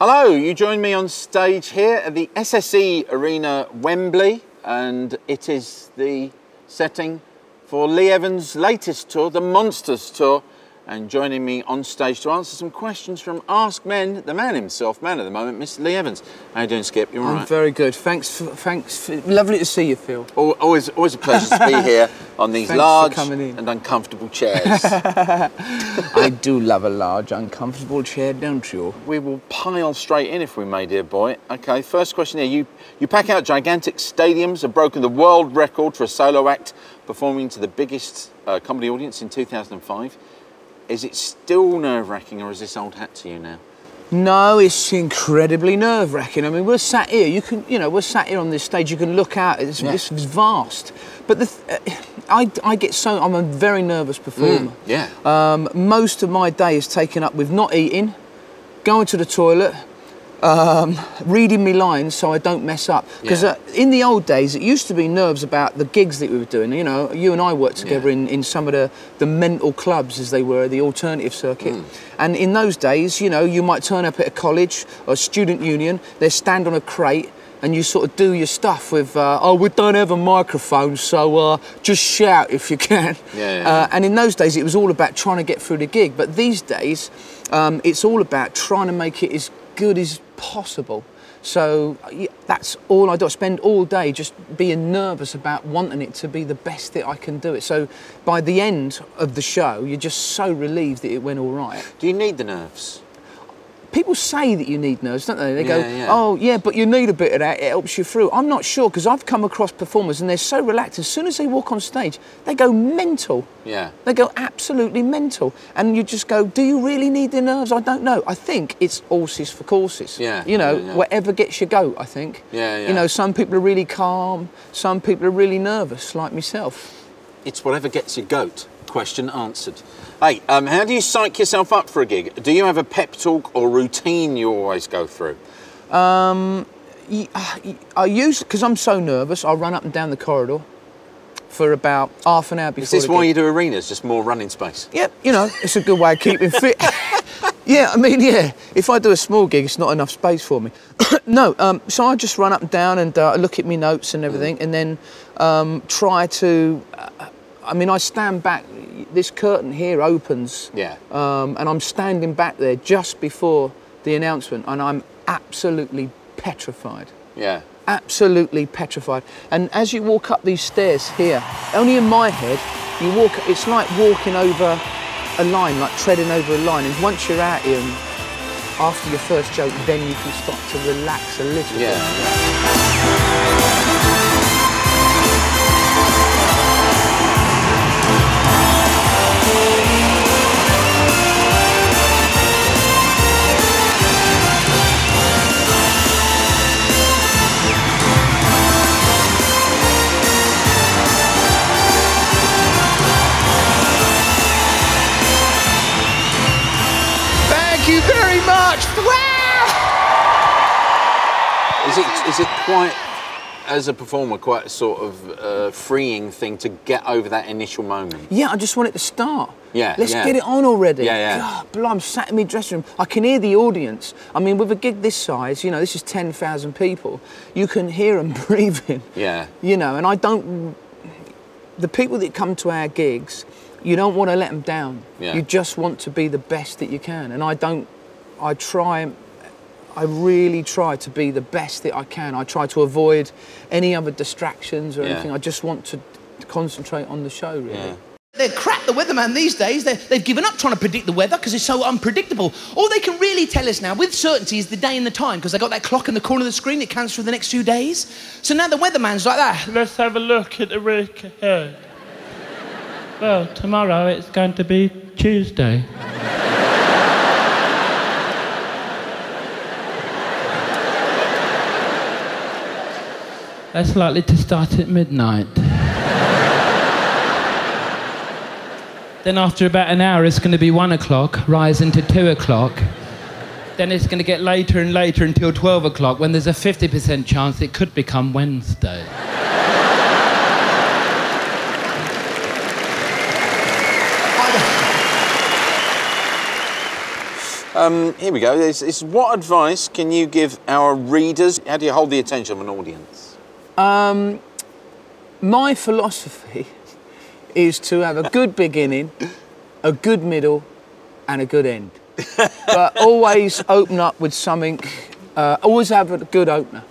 Hello, you join me on stage here at the SSE Arena, Wembley, and it is the setting for Lee Evans' latest tour, the Monsters Tour, and joining me on stage to answer some questions from Ask Men, the man himself, man of the moment, Mr. Lee Evans. How you doing, Skip? You all right? I'm very good. Thanks. Lovely to see you, Phil. Always a pleasure to be here on these large and uncomfortable chairs. I do love a large, uncomfortable chair, don't you? We will pile straight in if we may, dear boy. Okay, first question here. You pack out gigantic stadiums, have broken the world record for a solo act performing to the biggest comedy audience in 2005. Is it still nerve-wracking, or is this old hat to you now? No, it's incredibly nerve-wracking. I mean, we're sat here. We're sat here on this stage. You can look out. It's vast. But I'm a very nervous performer. Most of my day is taken up with not eating, going to the toilet, reading me lines so I don't mess up. Because in the old days, it used to be nerves about the gigs that we were doing. You know, you and I worked together in some of the mental clubs, as they were, the alternative circuit. And in those days, you know, you might turn up at a college or a student union, they stand on a crate, and you sort of do your stuff with, oh, we don't have a microphone, so just shout if you can. And in those days, it was all about trying to get through the gig. But these days, it's all about trying to make it as good as possible. So that's all I do. I spend all day just being nervous about wanting it to be the best that I can do it. So by the end of the show, you're just so relieved that it went all right. Do you need the nerves? People say that you need nerves, don't they? They go, oh, yeah, but you need a bit of that, it helps you through. I'm not sure, because I've come across performers and they're so relaxed. As soon as they walk on stage, they go mental. They go absolutely mental. And you just go, do you really need the nerves? I don't know. I think it's horses for courses. You know, whatever gets you go, I think. You know, some people are really calm, some people are really nervous, like myself. It's whatever gets your goat. Question answered. Hey, how do you psych yourself up for a gig? Do you have a pep talk or routine you always go through? I usually, because I'm so nervous, I'll run up and down the corridor for about half an hour before. Is this why you do arenas? Just more running space? Yep, you know, it's a good way of keeping fit. I mean, if I do a small gig, it's not enough space for me. No, so I just run up and down and look at my notes and everything, and then try to... I mean, I stand back, this curtain here opens, and I'm standing back there just before the announcement, and I'm absolutely petrified. Absolutely petrified. And as you walk up these stairs here, only in my head, you walk, it's like walking over a line, like treading over a line, and once you're out here, and after your first joke, then you can start to relax a little bit. Thank you very much. Wow! Is it quite, as a performer, quite a sort of freeing thing to get over that initial moment? Yeah, I just want it to start. Let's get it on already. God, I'm sat in my dressing room. I can hear the audience. I mean, with a gig this size, you know, this is 10,000 people. You can hear them breathing. You know, and I don't... The people that come to our gigs, you don't want to let them down. You just want to be the best that you can. And I really try to be the best that I can. I try to avoid any other distractions or anything. I just want to concentrate on the show, really. They're crap, the weatherman these days. They've given up trying to predict the weather because it's so unpredictable. All they can really tell us now with certainty is the day and the time, because they got that clock in the corner of the screen that counts for the next few days. So now the weatherman's like that. Let's have a look at the week ahead. Well, tomorrow it's going to be Tuesday. That's likely to start at midnight. Then after about an hour, it's going to be 1 o'clock, rise into 2 o'clock. Then it's going to get later and later until 12 o'clock, when there's a 50% chance it could become Wednesday. Here we go. It's what advice can you give our readers? How do you hold the attention of an audience? My philosophy is to have a good beginning, a good middle, and a good end. But always open up with something. Always have a good opener.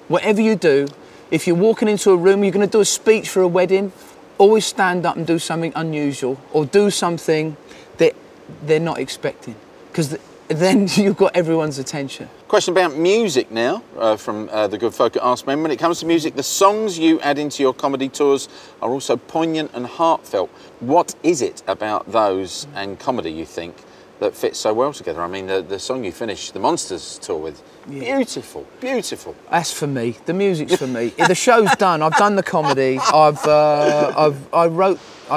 Whatever you do, if you're walking into a room, you're going to do a speech for a wedding, always stand up and do something unusual or do something that they're not expecting, because then you've got everyone's attention. Question about music now from the good folk at Ask Men. When it comes to music, the songs you add into your comedy tours are also poignant and heartfelt. What is it about those and comedy, you think, that fits so well together? I mean, the song you finished the Monsters tour with, beautiful, beautiful. That's for me. The music's for me. The show's done. I've done the comedy. I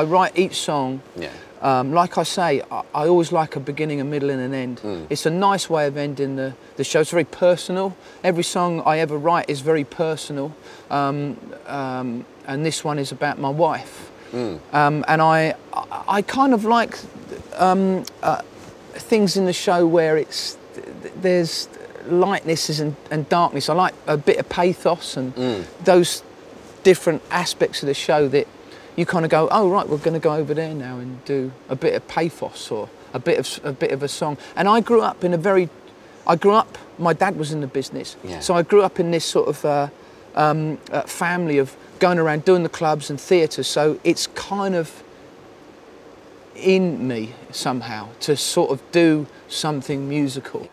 write each song. Yeah. Like I say, I always like a beginning, a middle and an end. It's a nice way of ending the show. It's very personal. Every song I ever write is very personal. And this one is about my wife. And I kind of like things in the show where there's lightness and darkness. I like a bit of pathos and those different aspects of the show that you kind of go, oh right, we're going to go over there now and do a bit of pathos or a bit of a song. And I grew up my dad was in the business, so I grew up in this sort of family of going around doing the clubs and theatre. So it's kind of in me somehow to sort of do something musical.